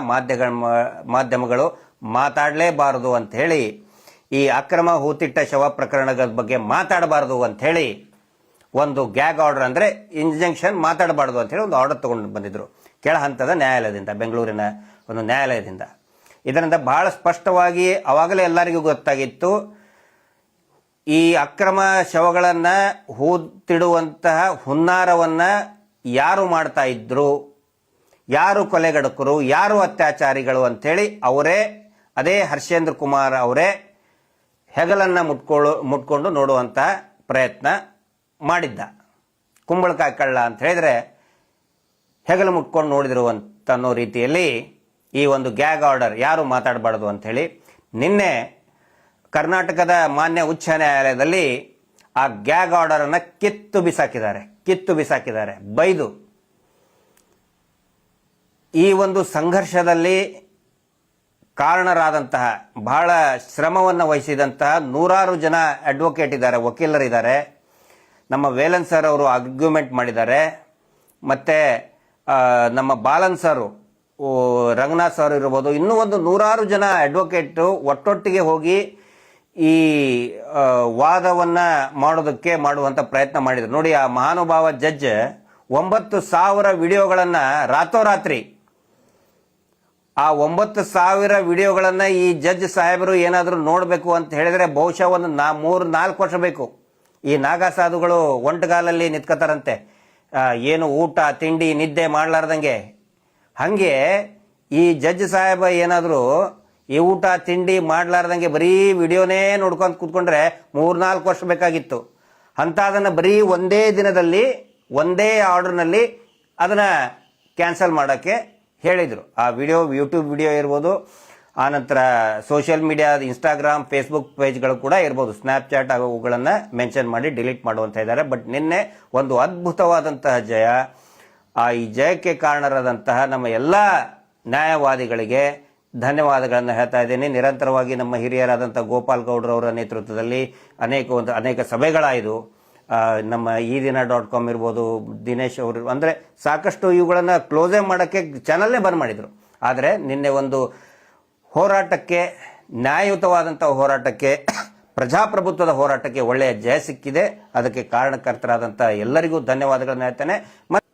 ಮಾಧ್ಯಮಗಳು ಮಾತಾಡಲೇಬಾರದು ಅಂತ ಹೇಳಿ, ಈ ಅಕ್ರಮ ಹೂತಿಟ್ಟ ಶವ ಪ್ರಕರಣದ ಬಗ್ಗೆ ಮಾತಾಡಬಾರದು ಅಂತ ಹೇಳಿ ಒಂದು ಗ್ಯಾಗ್ ಆರ್ಡರ್, ಅಂದರೆ ಇಂಜಂಕ್ಷನ್, ಮಾತಾಡಬಾರ್ದು ಅಂತ ಹೇಳಿ ಒಂದು ಆರ್ಡರ್ ತಗೊಂಡು ಬಂದಿದ್ರು ಕೆಳ ಹಂತದ ನ್ಯಾಯಾಲಯದಿಂದ, ಬೆಂಗಳೂರಿನ ಒಂದು ನ್ಯಾಯಾಲಯದಿಂದ. ಇದರಿಂದ ಬಹಳ ಸ್ಪಷ್ಟವಾಗಿ ಅವಾಗಲೇ ಎಲ್ಲರಿಗೂ ಗೊತ್ತಾಗಿತ್ತು, ಈ ಅಕ್ರಮ ಶವಗಳನ್ನು ಹೂತಿಡುವಂತಹ ಹುನ್ನಾರವನ್ನು ಯಾರು ಮಾಡ್ತಾ ಇದ್ರು, ಯಾರು ಕೊಲೆಗಡಕರು, ಯಾರು ಅತ್ಯಾಚಾರಿಗಳು ಅಂಥೇಳಿ ಅವರೇ, ಅದೇ ಹರ್ಷೇಂದ್ರ ಕುಮಾರ್ ಅವರೇ ಹೆಗಲನ್ನು ಮುಟ್ಕೊಂಡು ನೋಡುವಂಥ ಪ್ರಯತ್ನ ಮಾಡಿದ್ದ. ಕುಂಬಳಕಾಯಿ ಕಳ್ಳ ಅಂತ ಹೇಳಿದರೆ ಹೆಗಲು ಮುಟ್ಕೊಂಡು ನೋಡಿದ್ರು ಅಂತ ಅನ್ನೋ ರೀತಿಯಲ್ಲಿ ಈ ಒಂದು ಗ್ಯಾಗ್ ಆರ್ಡರ್, ಯಾರು ಮಾತಾಡಬಾರ್ದು ಅಂಥೇಳಿ, ನಿನ್ನೆ ಕರ್ನಾಟಕದ ಮಾನ್ಯ ಉಚ್ಚ ನ್ಯಾಯಾಲಯದಲ್ಲಿ ಆ ಗ್ಯಾಗ್ ಆರ್ಡರನ್ನು ಕಿತ್ತು ಬಿಸಾಕಿದ್ದಾರೆ. ಬೈದು ಈ ಒಂದು ಸಂಘರ್ಷದಲ್ಲಿ ಕಾರಣರಾದಂತಹ ಬಹಳ ಶ್ರಮವನ್ನು ವಹಿಸಿದಂತಹ ನೂರಾರು ಜನ ಅಡ್ವೊಕೇಟ್ ಇದ್ದಾರೆ, ವಕೀಲರಿದ್ದಾರೆ. ನಮ್ಮ ವೇಲನ್ ಸರ್ ಅವರು ಆರ್ಗ್ಯುಮೆಂಟ್ ಮಾಡಿದ್ದಾರೆ. ಮತ್ತು ನಮ್ಮ ಬಾಲನ್ ಸರ್, ರಂಗನಾಥ್ ಸರ್ ಇರ್ಬೋದು, ಇನ್ನೂ ಒಂದು ನೂರಾರು ಜನ ಅಡ್ವೊಕೇಟು ಒಟ್ಟೊಟ್ಟಿಗೆ ಹೋಗಿ ಈ ವಾದವನ್ನು ಮಾಡುವಂಥ ಪ್ರಯತ್ನ ಮಾಡಿದರು. ನೋಡಿ, ಆ ಮಹಾನುಭಾವ ಜಡ್ಜ್ 9,000 ವಿಡಿಯೋಗಳನ್ನು ರಾತ್ರೋರಾತ್ರಿ, ಆ 9,000 ವಿಡಿಯೋಗಳನ್ನು ಈ ಜಡ್ಜ್ ಸಾಹೇಬರು ಏನಾದರೂ ನೋಡಬೇಕು ಅಂತ ಹೇಳಿದರೆ ಬಹುಶಃ ಒಂದು 3-4 ವರ್ಷ ಬೇಕು. ಈ ನಾಗಾ ಸಾಧುಗಳು ಒಂಟಗಾಲಲ್ಲಿ ನಿಂತ್ಕೋತಾರಂತೆ, ಏನು ಊಟ ತಿಂಡಿ ನಿದ್ದೆ ಮಾಡಲಾರ್ದಂಗೆ. ಹಾಗೆ ಈ ಜಡ್ಜ್ ಸಾಹೇಬ ಏನಾದರೂ ಈ ಊಟ ತಿಂಡಿ ಮಾಡಲಾರ್ದಂಗೆ ಬರೀ ವಿಡಿಯೋನೇ ನೋಡ್ಕೊಂಡು ಕೂತ್ಕೊಂಡ್ರೆ 3-4 ವರ್ಷ ಬೇಕಾಗಿತ್ತು. ಅಂಥದನ್ನು ಬರೀ ಒಂದೇ ದಿನದಲ್ಲಿ ಒಂದೇ ಆರ್ಡರ್ನಲ್ಲಿ ಅದನ್ನು ಕ್ಯಾನ್ಸಲ್ ಮಾಡೋಕ್ಕೆ ಹೇಳಿದರು. ಆ ವಿಡಿಯೋ ಯೂಟ್ಯೂಬ್ ವಿಡಿಯೋ ಇರ್ಬೋದು, ಆನಂತರ ಸೋಷಿಯಲ್ ಮೀಡಿಯಾ ಇನ್ಸ್ಟಾಗ್ರಾಮ್ ಫೇಸ್ಬುಕ್ ಪೇಜ್ಗಳು ಕೂಡ ಇರ್ಬೋದು, ಸ್ನ್ಯಾಪ್ಚಾಟ್ ಅವುಗಳನ್ನು ಮೆನ್ಷನ್ ಮಾಡಿ ಡಿಲೀಟ್ ಮಾಡುವಂತ ಇದ್ದಾರೆ. ಬಟ್ ನಿನ್ನೆ ಒಂದು ಅದ್ಭುತವಾದಂತಹ ಜಯ. ಈ ಜಯಕ್ಕೆ ಕಾರಣರಾದಂತಹ ನಮ್ಮ ಎಲ್ಲ ನ್ಯಾಯವಾದಿಗಳಿಗೆ ಧನ್ಯವಾದಗಳನ್ನು ಹೇಳ್ತಾ ಇದ್ದೀನಿ. ನಿರಂತರವಾಗಿ ನಮ್ಮ ಹಿರಿಯರಾದಂಥ ಗೋಪಾಲ್ ಗೌಡ್ರವರ ನೇತೃತ್ವದಲ್ಲಿ ಅನೇಕ ಸಭೆಗಳಾಯಿತು. ನಮ್ಮ ಈ ದಿನ .com ಇರ್ಬೋದು, ದಿನೇಶ್ ಅವರು, ಅಂದರೆ ಸಾಕಷ್ಟು ಇವುಗಳನ್ನು ಕ್ಲೋಸೇ ಮಾಡೋಕ್ಕೆ ಚಾನಲ್ಲೇ ಬಂದ್ ಮಾಡಿದರು. ಆದರೆ ನಿನ್ನೆ ಒಂದು ಹೋರಾಟಕ್ಕೆ, ನ್ಯಾಯಯುತವಾದಂಥ ಹೋರಾಟಕ್ಕೆ, ಪ್ರಜಾಪ್ರಭುತ್ವದ ಹೋರಾಟಕ್ಕೆ ಒಳ್ಳೆಯ ಜಯ ಸಿಕ್ಕಿದೆ. ಅದಕ್ಕೆ ಕಾರಣಕರ್ತರಾದಂಥ ಎಲ್ಲರಿಗೂ ಧನ್ಯವಾದಗಳನ್ನು ಹೇಳ್ತೇನೆ. ಮತ್ತು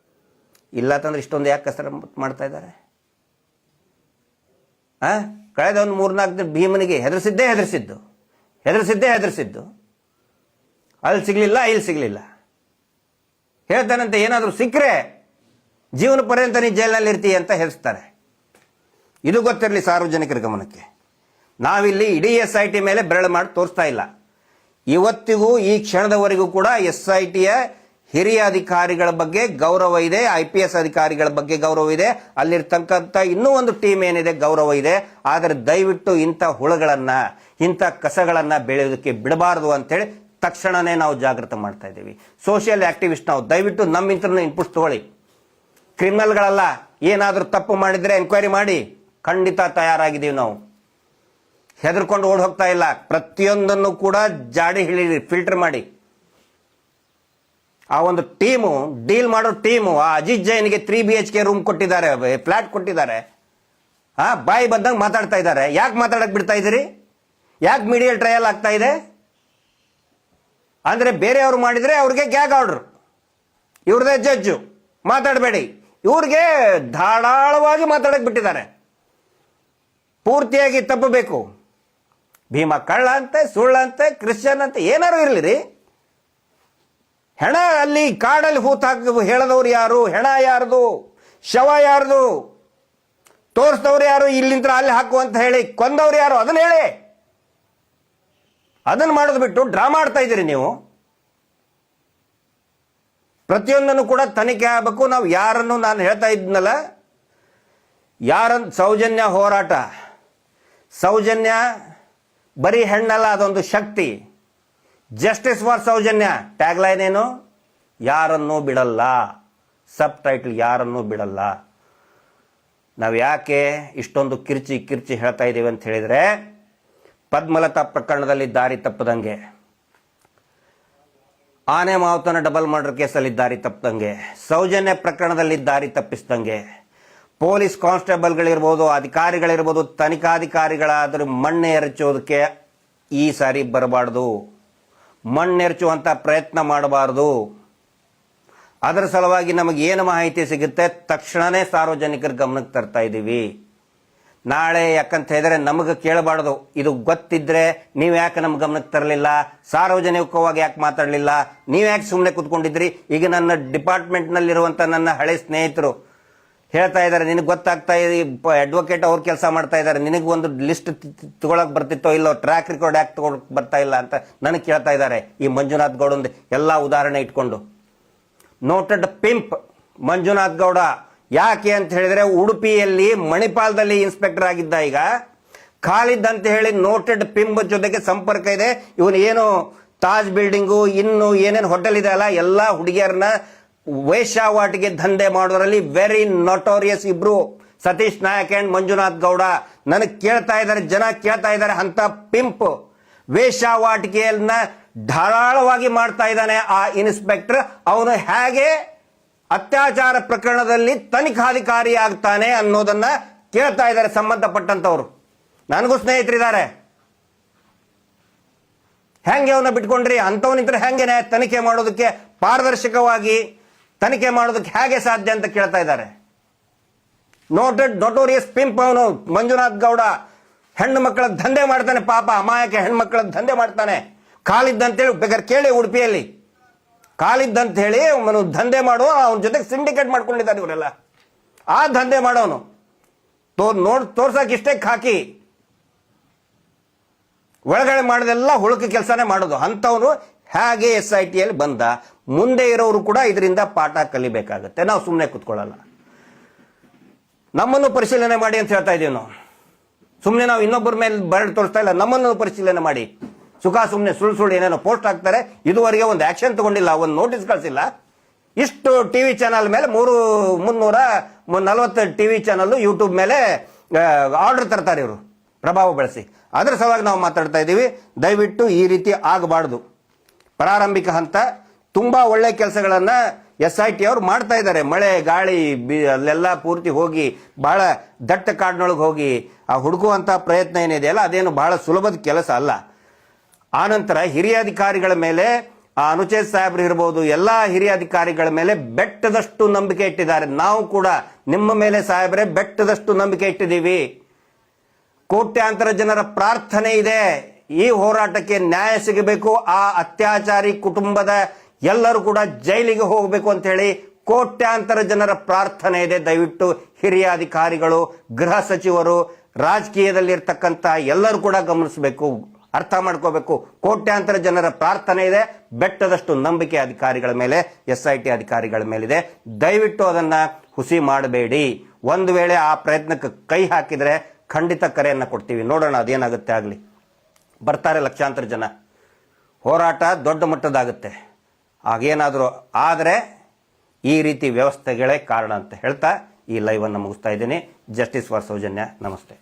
ಇಲ್ಲ ತಂದ್ರೆ ಇಷ್ಟೊಂದು ಯಾಕೆ ಕಸರ ಮಾಡ್ತಾ ಇದ್ದಾರೆ? ಕಳೆದ ಒಂದು 3-4 ದಿನ ಭೀಮನಿಗೆ ಹೆದರಿಸಿದ್ದು ಅಲ್ಲಿ ಸಿಗಲಿಲ್ಲ, ಇಲ್ಲಿ ಸಿಗಲಿಲ್ಲ. ಹೇಳ್ತಾನಂತೆ ಏನಾದರೂ ಸಿಕ್ಕರೆ ಜೀವನ ಪರ್ಯಂತ ನೀ ಜೈಲಿನಲ್ಲಿ ಇರ್ತೀಯ ಅಂತ ಹೆದರ್ಸ್ತಾರೆ. ಇದು ಗೊತ್ತಿರಲಿ ಸಾರ್ವಜನಿಕರ ಗಮನಕ್ಕೆ. ನಾವಿಲ್ಲಿ ಇಡೀ SIT ಮೇಲೆ ಬೆರಳು ಮಾಡಿ ತೋರಿಸ್ತಾ ಇಲ್ಲ. ಇವತ್ತಿಗೂ ಈ ಕ್ಷಣದವರೆಗೂ ಕೂಡ SITಯ ಹಿರಿಯ ಅಧಿಕಾರಿಗಳ ಬಗ್ಗೆ ಗೌರವ ಇದೆ, IPS ಅಧಿಕಾರಿಗಳ ಬಗ್ಗೆ ಗೌರವ ಇದೆ, ಅಲ್ಲಿರ್ತಕ್ಕಂಥ ಇನ್ನೂ ಒಂದು ಟೀಮ್ ಏನಿದೆ ಗೌರವ ಇದೆ. ಆದರೆ ದಯವಿಟ್ಟು ಇಂಥ ಹುಳುಗಳನ್ನು, ಇಂಥ ಕಸಗಳನ್ನು ಬೆಳೆಯೋದಕ್ಕೆ ಬಿಡಬಾರದು ಅಂತೇಳಿ ತಕ್ಷಣನೇ ನಾವು ಜಾಗೃತ ಮಾಡ್ತಾ ಇದ್ದೀವಿ. ಸೋಷಿಯಲ್ ಆಕ್ಟಿವಿಸ್ಟ್ ನಾವು ದಯವಿಟ್ಟು ನಮ್ಮಿಂದ ಇನ್ಪುಟ್ಸ್ ತಗೊಳ್ಳಿ. ಕ್ರಿಮಿನಲ್ಗಳಲ್ಲ, ಏನಾದರೂ ತಪ್ಪು ಮಾಡಿದರೆ ಎಂಕ್ವೈರಿ ಮಾಡಿ. ಖಂಡಿತ ತಯಾರಾಗಿದ್ದೀವಿ ನಾವು, ಹೆದರ್ಕೊಂಡು ಓಡ್ ಹೋಗ್ತಾ ಇಲ್ಲ. ಪ್ರತಿಯೊಂದನ್ನು ಕೂಡ ಜಾಡಿ ಹಿಡಿಯಿರಿ, ಫಿಲ್ಟರ್ ಮಾಡಿ. ಆ ಒಂದು ಟೀಮು, ಡೀಲ್ ಮಾಡೋ ಟೀಮು, ಆ ಅಜಿತ್ ಜೈನ್ಗೆ 3 BHK ರೂಮ್ ಕೊಟ್ಟಿದ್ದಾರೆ, ಫ್ಲಾಟ್ ಕೊಟ್ಟಿದ್ದಾರೆ. ಬಾಯಿ ಬಂದಂಗೆ ಮಾತಾಡ್ತಾ ಇದ್ದಾರೆ. ಯಾಕೆ ಮಾತಾಡಕ್ ಬಿಡ್ತಾ ಇದ್ದೀರಿ? ಯಾಕೆ ಮೀಡಿಯಲ್ ಟ್ರಯಲ್ ಆಗ್ತಾ ಇದೆ? ಅಂದ್ರೆ ಬೇರೆಯವರು ಮಾಡಿದ್ರೆ ಅವ್ರಿಗೆ ಗ್ಯಾಗ್ ಆರ್ಡರ್, ಇವ್ರದೇ ಜಡ್ಜು, ಮಾತಾಡಬೇಡಿ. ಇವ್ರಿಗೆ ಧಾರಾಳವಾಗಿ ಮಾತಾಡಕ್ ಬಿಟ್ಟಿದ್ದಾರೆ. ಪೂರ್ತಿಯಾಗಿ ತಪ್ಪಬೇಕು. ಭೀಮ ಕಳ್ಳ ಅಂತೆ, ಸುಳ್ಳ ಅಂತೆ, ಕ್ರಿಶ್ಚಿಯನ್ ಅಂತೆ, ಏನಾರು ಇರಲಿ. ಹೆಣ ಅಲ್ಲಿ ಕಾಡಲ್ಲಿ ಹೂತ್ ಹಾಕಿ ಹೇಳದವ್ರು ಯಾರು? ಹೆಣ ಯಾರ್ದು? ಶವ ಯಾರ್ದು? ತೋರಿಸಿದವ್ರು ಯಾರು? ಇಲ್ಲಿಂದ ಅಲ್ಲಿ ಹಾಕು ಅಂತ ಹೇಳಿ ಕೊಂದವ್ರು ಯಾರು? ಅದನ್ನ ಹೇಳಿ. ಅದನ್ನ ಮಾಡೋದು ಬಿಟ್ಟು ಡ್ರಾಮಾ ಆಡ್ತಾ ಇದ್ದೀರಿ ನೀವು. ಪ್ರತಿಯೊಂದನ್ನು ಕೂಡ ತನಿಖೆ ಆಗಬೇಕು. ನಾವು ಯಾರನ್ನು, ನಾನು ಹೇಳ್ತಾ ಇದ್ನಲ್ಲ, ಸೌಜನ್ಯ ಹೋರಾಟ, ಸೌಜನ್ಯ ಬರೀ ಹೆಣ್ಣಲ್ಲ, ಅದೊಂದು ಶಕ್ತಿ. Justice for Soujanya tag line ಏನು? ಯಾರನ್ನೂ ಬಿಡಲ್ಲ. ಸಬ್ ಟೈಟಲ್, ಯಾರನ್ನೂ ಬಿಡಲ್ಲ. ನಾವು ಯಾಕೆ ಇಷ್ಟೊಂದು ಕಿರ್ಚಿ ಹೇಳ್ತಾ ಇದ್ದೀವಿ ಅಂತ ಹೇಳಿದ್ರೆ, ಪದ್ಮಲತಾ ಪ್ರಕರಣದಲ್ಲಿ ದಾರಿ ತಪ್ಪದಂಗೆ, ಆನೆ ಮಾವುತನ ಡಬಲ್ ಮರ್ಡರ್ ಕೇಸಲ್ಲಿ ದಾರಿ ತಪ್ಪದಂಗೆ, ಸೌಜನ್ಯ ಪ್ರಕರಣದಲ್ಲಿ ದಾರಿ ತಪ್ಪಿಸ್ದಂಗೆ, ಪೊಲೀಸ್ ಕಾನ್ಸ್ಟೇಬಲ್ಗಳಿರ್ಬೋದು, ಅಧಿಕಾರಿಗಳಿರ್ಬೋದು, ತನಿಖಾಧಿಕಾರಿಗಳಾದರೂ ಮಣ್ಣು ಎರಚೋದಕ್ಕೆ ಈ ಸಾರಿ ಬರಬಾರ್ದು. ಮಣ್ಣೆರಚುವಂಥ ಪ್ರಯತ್ನ ಮಾಡಬಾರ್ದು. ಅದರ ಸಲುವಾಗಿ ನಮಗೆ ಏನು ಮಾಹಿತಿ ಸಿಗುತ್ತೆ ತಕ್ಷಣನೇ ಸಾರ್ವಜನಿಕರ ಗಮನಕ್ಕೆ ತರ್ತಾ ಇದ್ದೀವಿ. ನಾಳೆ ಯಾಕಂತ ಹೇಳಿದ್ರೆ ನಮಗೆ ಕೇಳಬಾರ್ದು. ಇದು ಗೊತ್ತಿದ್ರೆ ನೀವು ಯಾಕೆ ನಮ್ಮ ಗಮನಕ್ಕೆ ತರಲಿಲ್ಲ, ಸಾರ್ವಜನಿಕವಾಗಿ ಯಾಕೆ ಮಾತಾಡಲಿಲ್ಲ, ನೀವು ಯಾಕೆ ಸುಮ್ಮನೆ ಕೂತ್ಕೊಂಡಿದ್ರಿ? ಈಗ ನನ್ನ ಡಿಪಾರ್ಟ್ಮೆಂಟ್ನಲ್ಲಿರುವಂಥ ನನ್ನ ಹಳೆ ಸ್ನೇಹಿತರು ಹೇಳ್ತಾ ಇದ್ದಾರೆ, ನಿನಗೆ ಗೊತ್ತಾಗ್ತಾ ಇದೆ, ಅಡ್ವೊಕೇಟ್ ಅವ್ರು ಕೆಲಸ ಮಾಡ್ತಾ ಇದ್ದಾರೆ, ನಿನಗೆ ಒಂದು ಲಿಸ್ಟ್ ತಗೊಳಕ್ ಬರ್ತಿತ್ತೋ ಇಲ್ಲೋ, ಟ್ರ್ಯಾಕ್ ರೆಕಾರ್ಡ್ ಯಾಕೆ ತಗೊಳಕ್ ಬರ್ತಾ ಇಲ್ಲ ಅಂತ ನನಗೆ ಕೇಳ್ತಾ ಇದ್ದಾರೆ. ಈ ಮಂಜುನಾಥ್ ಗೌಡಂದು ಎಲ್ಲ ಉದಾಹರಣೆ ಇಟ್ಕೊಂಡು. ನೋಟೆಡ್ ಪಿಂಪ್ ಮಂಜುನಾಥ್ ಗೌಡ ಯಾಕೆ ಅಂತ ಹೇಳಿದ್ರೆ, ಉಡುಪಿಯಲ್ಲಿ ಮಣಿಪಾಲದಲ್ಲಿ ಇನ್ಸ್ಪೆಕ್ಟರ್ ಆಗಿದ್ದ, ಈಗ ಖಾಲಿದ್ ಅಂತ ಹೇಳಿ ನೋಟೆಡ್ ಪಿಂಪ್ ಜೊತೆಗೆ ಸಂಪರ್ಕ ಇದೆ. ಇವನು ಏನು ತಾಜ್ ಬಿಲ್ಡಿಂಗು, ಇನ್ನು ಏನೇನು ಹೋಟೆಲ್ ಇದೆ ಅಲ್ಲ, ಎಲ್ಲ ಹುಡುಗಿಯರನ್ನ ವೇಶ್ಯಾವಾಟಿಗೆ ದಂಧೆ ಮಾಡೋದ್ರಲ್ಲಿ ವೆರಿ ನೊಟೋರಿಯಸ್. ಇಬ್ರು ಸತೀಶ್ ನಾಯಕ್ ಅಂಡ್ ಮಂಜುನಾಥ್ ಗೌಡ. ನನಗೆ ಕೇಳ್ತಾ ಇದ್ದಾರೆ, ಜನ ಕೇಳ್ತಾ ಇದ್ದಾರೆ, ಅಂತ ಪಿಂಪ್ ವೇಶ್ಯಾವಾಟಿಕೆಯನ್ನ ಧಾರಾಳವಾಗಿ ಮಾಡ್ತಾ ಇದ್ದಾನೆ ಆ ಇನ್ಸ್ಪೆಕ್ಟರ್. ಅವನು ಹೇಗೆ ಅತ್ಯಾಚಾರ ಪ್ರಕರಣದಲ್ಲಿ ತನಿಖಾಧಿಕಾರಿ ಆಗ್ತಾನೆ ಅನ್ನೋದನ್ನ ಕೇಳ್ತಾ ಇದ್ದಾರೆ ಸಂಬಂಧಪಟ್ಟಂತವ್ರು. ನನಗೂ ಸ್ನೇಹಿತರಿದ್ದಾರೆ. ಹೆಂಗೆ ಅವನ್ನ ಬಿಟ್ಕೊಂಡ್ರಿ? ಅಂಥವನಿದ್ರೆ ಹೆಂಗೆ ತನಿಖೆ ಮಾಡೋದಕ್ಕೆ, ಪಾರದರ್ಶಕವಾಗಿ ತನಿಖೆ ಮಾಡೋದಕ್ಕೆ ಹೇಗೆ ಸಾಧ್ಯ ಅಂತ ಕೇಳ್ತಾ ಇದ್ದಾರೆ. ನೋಟೋರಿಯಸ್ ಪಿಂಪ್ ಅವನು ಮಂಜುನಾಥ್ ಗೌಡ. ಹೆಣ್ಣು ಮಕ್ಕಳ ದಂಧೆ ಮಾಡ್ತಾನೆ, ಪಾಪ ಅಮಾಯಕ ಹೆಣ್ಮಕ್ಳ ದಂಧೆ ಮಾಡ್ತಾನೆ. ಕಾಲಿದ್ದಂತೇಳಿ ಬೇಕಾದ್ರೆ ಕೇಳಿ, ಉಡುಪಿಯಲ್ಲಿ ಕಾಲಿದ್ದಂತ ಹೇಳಿ ಅವನು ದಂಧೆ ಮಾಡುವ, ಅವನ ಜೊತೆಗೆ ಸಿಂಡಿಕೇಟ್ ಮಾಡ್ಕೊಂಡಿದ್ದಾರೆ ಇವರೆಲ್ಲ. ಆ ದಂಧೆ ಮಾಡೋನು ತೋರ್ಸಕ್ ಇಷ್ಟೇ ಹಾಕಿ ಒಳಗಡೆ ಮಾಡೋದೆಲ್ಲ ಹುಳುಕ ಕೆಲಸನೇ ಮಾಡೋದು. ಅಂಥವನು ಹೇಗೆ SIT ಯಲ್ಲಿ ಬಂದ? ಮುಂದೆ ಇರೋರು ಕೂಡ ಇದರಿಂದ ಪಾಠ ಕಲಿಬೇಕಾಗತ್ತೆ. ನಾವು ಸುಮ್ಮನೆ ಕೂತ್ಕೊಳ್ಳಲ್ಲ. ನಮ್ಮನ್ನು ಪರಿಶೀಲನೆ ಮಾಡಿ ಅಂತ ಹೇಳ್ತಾ ಇದೀವಿ ನಾವು. ಸುಮ್ಮನೆ ನಾವು ಇನ್ನೊಬ್ಬರ ಮೇಲೆ ಬರಡು ತೋರಿಸ್ತಾ ಇಲ್ಲ, ನಮ್ಮನ್ನು ಪರಿಶೀಲನೆ ಮಾಡಿ. ಸುಮ್ಮನೆ ಸುಳ್ಳು ಏನೇನೋ ಪೋಸ್ಟ್ ಹಾಕ್ತಾರೆ. ಇದುವರೆಗೆ ಒಂದು ಆಕ್ಷನ್ ತಗೊಂಡಿಲ್ಲ, ಒಂದು ನೋಟಿಸ್ ಕಳಿಸಿಲ್ಲ. ಇಷ್ಟು ಟಿವಿ ಚಾನಲ್ ಮೇಲೆ 340 ಟಿವಿ ಚಾನಲ್ ಯೂಟ್ಯೂಬ್ ಮೇಲೆ ಆರ್ಡರ್ ತರ್ತಾರೆ ಇವರು, ಪ್ರಭಾವ ಬಳಸಿ. ಅದರ ಸಲುವಾಗಿ ನಾವು ಮಾತಾಡ್ತಾ ಇದ್ದೀವಿ. ದಯವಿಟ್ಟು ಈ ರೀತಿ ಆಗಬಾರ್ದು. ಪ್ರಾರಂಭಿಕ ಹಂತ ತುಂಬಾ ಒಳ್ಳೆ ಕೆಲಸಗಳನ್ನ SIT ಅವರು ಮಾಡ್ತಾ ಇದ್ದಾರೆ. ಮಳೆ ಗಾಳಿ ಅಲ್ಲೆಲ್ಲ ಪೂರ್ತಿ ಹೋಗಿ ಬಹಳ ದಟ್ಟ ಕಾಡಿನೊಳಗೆ ಹೋಗಿ ಆ ಹುಡುಕುವಂತ ಪ್ರಯತ್ನ ಏನಿದೆಯಲ್ಲ, ಅದೇನು ಬಹಳ ಸುಲಭದ ಕೆಲಸ ಅಲ್ಲ. ಆನಂತರ ಹಿರಿಯ ಅಧಿಕಾರಿಗಳ ಮೇಲೆ, ಆ ಅನುಚೇತ್ ಸಾಹೇಬ್ರು ಇರ್ಬೋದು, ಎಲ್ಲ ಹಿರಿಯ ಅಧಿಕಾರಿಗಳ ಮೇಲೆ ಬೆಟ್ಟದಷ್ಟು ನಂಬಿಕೆ ಇಟ್ಟಿದ್ದಾರೆ. ನಾವು ಕೂಡ ನಿಮ್ಮ ಮೇಲೆ ಸಾಹೇಬ್ರೆ ಬೆಟ್ಟದಷ್ಟು ನಂಬಿಕೆ ಇಟ್ಟಿದ್ದೀವಿ. ಕೋಟ್ಯಾಂತರ ಜನರ ಪ್ರಾರ್ಥನೆ ಇದೆ. ಈ ಹೋರಾಟಕ್ಕೆ ನ್ಯಾಯ ಸಿಗಬೇಕು. ಆ ಅತ್ಯಾಚಾರಿ ಕುಟುಂಬದ ಎಲ್ಲರೂ ಕೂಡ ಜೈಲಿಗೆ ಹೋಗಬೇಕು ಅಂತ ಹೇಳಿ ಕೋಟ್ಯಾಂತರ ಜನರ ಪ್ರಾರ್ಥನೆ ಇದೆ. ದಯವಿಟ್ಟು ಹಿರಿಯ ಅಧಿಕಾರಿಗಳು, ಗೃಹ ಸಚಿವರು, ರಾಜಕೀಯದಲ್ಲಿರ್ತಕ್ಕಂಥ ಎಲ್ಲರೂ ಕೂಡ ಗಮನಿಸಬೇಕು, ಅರ್ಥ ಮಾಡ್ಕೋಬೇಕು. ಕೋಟ್ಯಾಂತರ ಜನರ ಪ್ರಾರ್ಥನೆ ಇದೆ, ಬೆಟ್ಟದಷ್ಟು ನಂಬಿಕೆ ಅಧಿಕಾರಿಗಳ ಮೇಲೆ, SIT ಅಧಿಕಾರಿಗಳ ಮೇಲಿದೆ. ದಯವಿಟ್ಟು ಅದನ್ನ ಹುಸಿ ಮಾಡಬೇಡಿ. ಒಂದು ವೇಳೆ ಆ ಪ್ರಯತ್ನಕ್ಕೆ ಕೈ ಹಾಕಿದ್ರೆ ಖಂಡಿತ ಕರೆಯನ್ನ ಕೊಡ್ತೀವಿ. ನೋಡೋಣ ಅದೇನಾಗುತ್ತೆ. ಆಗಲಿ, ಬರ್ತಾರೆ ಲಕ್ಷಾಂತರ ಜನ, ಹೋರಾಟ ದೊಡ್ಡ ಮಟ್ಟದಾಗುತ್ತೆ. ಆಗೇನಾದರೂ ಆದರೆ ಈ ರೀತಿ ವ್ಯವಸ್ಥೆಗಳೇ ಕಾರಣ ಅಂತ ಹೇಳ್ತಾ ಈ ಲೈವ್ ಅನ್ನು ಮುಗಿಸ್ತಾ ಇದ್ದೀನಿ. Justice for Soujanya. ನಮಸ್ತೆ.